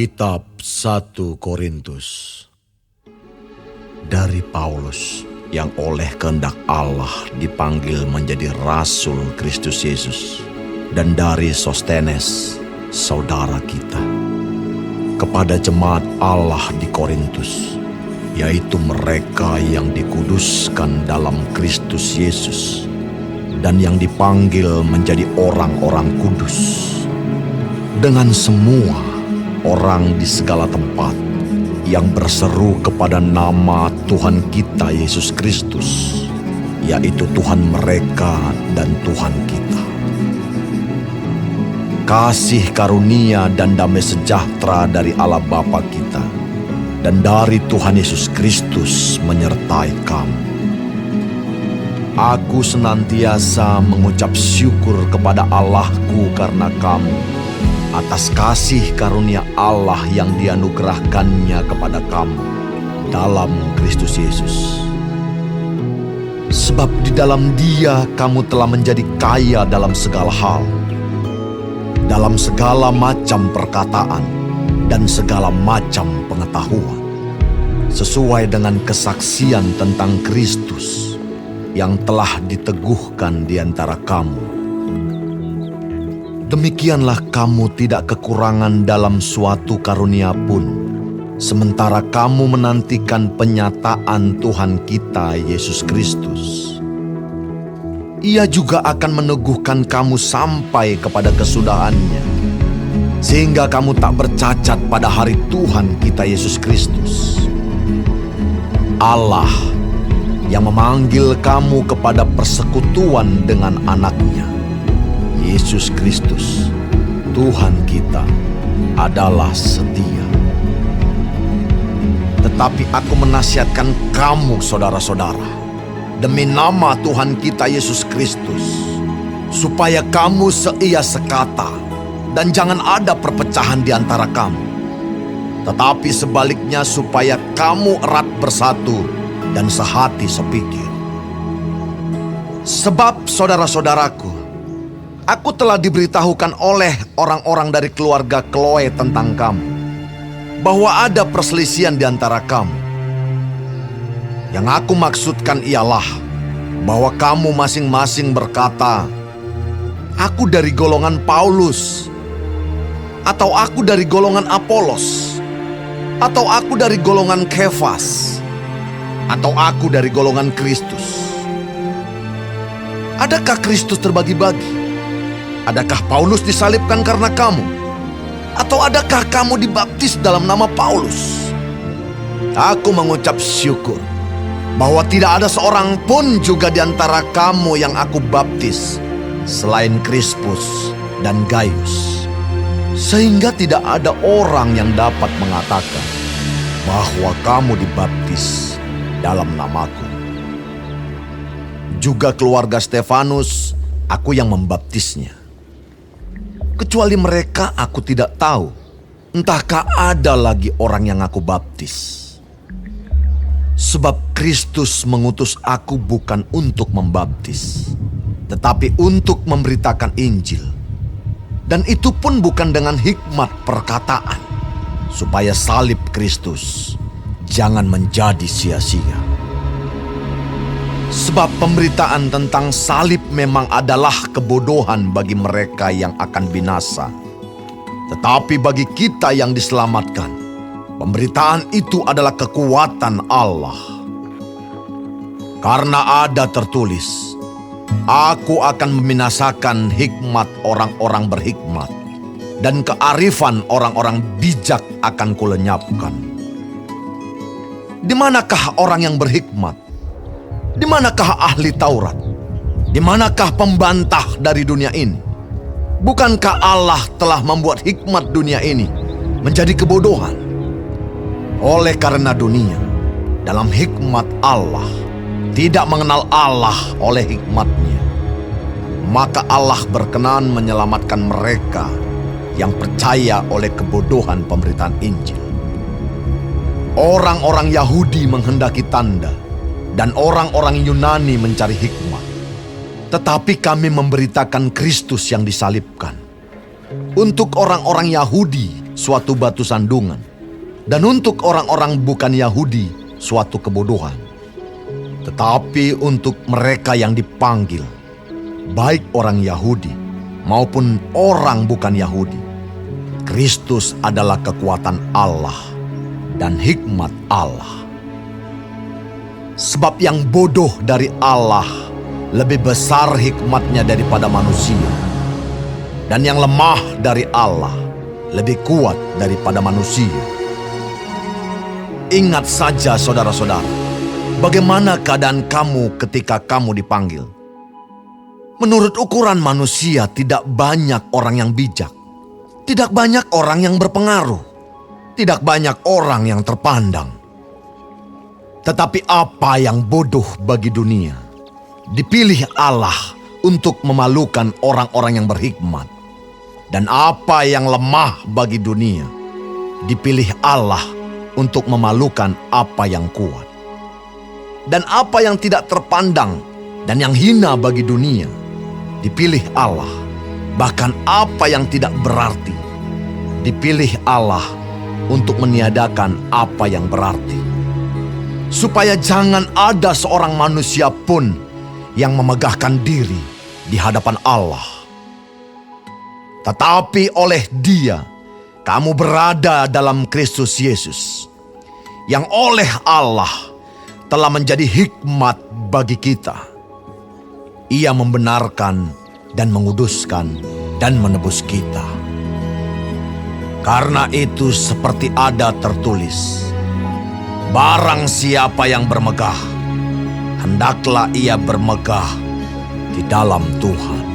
Kitab 1 Korintus dari Paulus yang oleh kehendak Allah dipanggil menjadi Rasul Kristus Yesus, dan dari Sostenes, saudara kita, kepada jemaat Allah di Korintus, yaitu mereka yang dikuduskan dalam Kristus Yesus dan yang dipanggil menjadi orang-orang kudus, dengan semua orang di segala tempat yang berseru kepada nama Tuhan kita Yesus Kristus, yaitu Tuhan mereka dan Tuhan kita. Kasih karunia dan damai sejahtera dari Allah Bapa kita dan dari Tuhan Yesus Kristus menyertai kamu. Aku senantiasa mengucap syukur kepada Allahku karena kamu, atas kasih karunia Allah yang dianugerahkannya kepada kamu dalam Kristus Yesus. Sebab di dalam Dia kamu telah menjadi kaya dalam segala hal, dalam segala macam perkataan dan segala macam pengetahuan, sesuai dengan kesaksian tentang Kristus yang telah diteguhkan di antara kamu. Demikianlah kamu tidak kekurangan dalam suatu karunia pun, sementara kamu menantikan penyataan Tuhan kita Yesus Kristus. Ia juga akan meneguhkan kamu sampai kepada kesudahannya, sehingga kamu tak bercacat pada hari Tuhan kita Yesus Kristus. Allah yang memanggil kamu kepada persekutuan dengan anaknya, Yesus Kristus, Tuhan kita, adalah setia. Tetapi aku menasihatkan kamu, saudara-saudara, demi nama Tuhan kita Yesus Kristus, supaya kamu seia sekata dan jangan ada perpecahan di antara kamu. Tetapi sebaliknya supaya kamu erat bersatu dan sehati sepikir. Sebab saudara-saudaraku, aku telah diberitahukan oleh orang-orang dari keluarga Chloe tentang kamu, bahwa ada perselisihan di antara kamu. Yang aku maksudkan ialah bahwa kamu masing-masing berkata, aku dari golongan Paulus, atau aku dari golongan Apolos, atau aku dari golongan Kefas, atau aku dari golongan Kristus. Adakah Kristus terbagi-bagi? Adakah Paulus disalibkan karena kamu? Atau adakah kamu dibaptis dalam nama Paulus? Aku mengucap syukur bahwa tidak ada seorang pun juga di antara kamu yang aku baptis selain Krispus dan Gaius, sehingga tidak ada orang yang dapat mengatakan bahwa kamu dibaptis dalam namaku. Juga keluarga Stefanus, aku yang membaptisnya. Kecuali mereka aku tidak tahu, entahkah ada lagi orang yang aku baptis. Sebab Kristus mengutus aku bukan untuk membaptis, tetapi untuk memberitakan Injil. Dan itu pun bukan dengan hikmat perkataan, supaya salib Kristus jangan menjadi sia-sia. Sebab pemberitaan tentang salib memang adalah kebodohan bagi mereka yang akan binasa. Tetapi bagi kita yang diselamatkan, pemberitaan itu adalah kekuatan Allah. Karena ada tertulis, aku akan membinasakan hikmat orang-orang berhikmat, dan kearifan orang-orang bijak akan kulenyapkan. Di manakah orang yang berhikmat? Di manakah ahli Taurat? Di manakah pembantah dari dunia ini? Bukankah Allah telah membuat hikmat dunia ini menjadi kebodohan? Oleh karena dunia, dalam hikmat Allah, tidak mengenal Allah oleh hikmatnya, maka Allah berkenan menyelamatkan mereka yang percaya oleh kebodohan pemberitaan Injil. Orang-orang Yahudi menghendaki tanda, dan orang-orang Yunani mencari hikmat. Tetapi kami memberitakan Kristus yang disalibkan. Untuk orang-orang Yahudi suatu batu sandungan, dan untuk orang-orang bukan Yahudi suatu kebodohan. Tetapi untuk mereka yang dipanggil, baik orang Yahudi maupun orang bukan Yahudi, Kristus adalah kekuatan Allah dan hikmat Allah. Sebab yang bodoh dari Allah lebih besar hikmatnya daripada manusia, dan yang lemah dari Allah lebih kuat daripada manusia. Ingat saja saudara-saudara, bagaimana keadaan kamu ketika kamu dipanggil. Menurut ukuran manusia tidak banyak orang yang bijak, tidak banyak orang yang berpengaruh, tidak banyak orang yang terpandang. Tetapi apa yang bodoh bagi dunia, dipilih Allah untuk memalukan orang-orang yang berhikmat. Dan apa yang lemah bagi dunia, dipilih Allah untuk memalukan apa yang kuat. Dan apa yang tidak terpandang dan yang hina bagi dunia, dipilih Allah. Bahkan apa yang tidak berarti, dipilih Allah untuk meniadakan apa yang berarti. Supaya jangan ada seorang manusia pun yang memegahkan diri di hadapan Allah. Tetapi oleh Dia, kamu berada dalam Kristus Yesus, yang oleh Allah telah menjadi hikmat bagi kita. Ia membenarkan dan menguduskan dan menebus kita. Karena itu seperti ada tertulis, barang siapa yang bermegah, hendaklah ia bermegah di dalam Tuhan.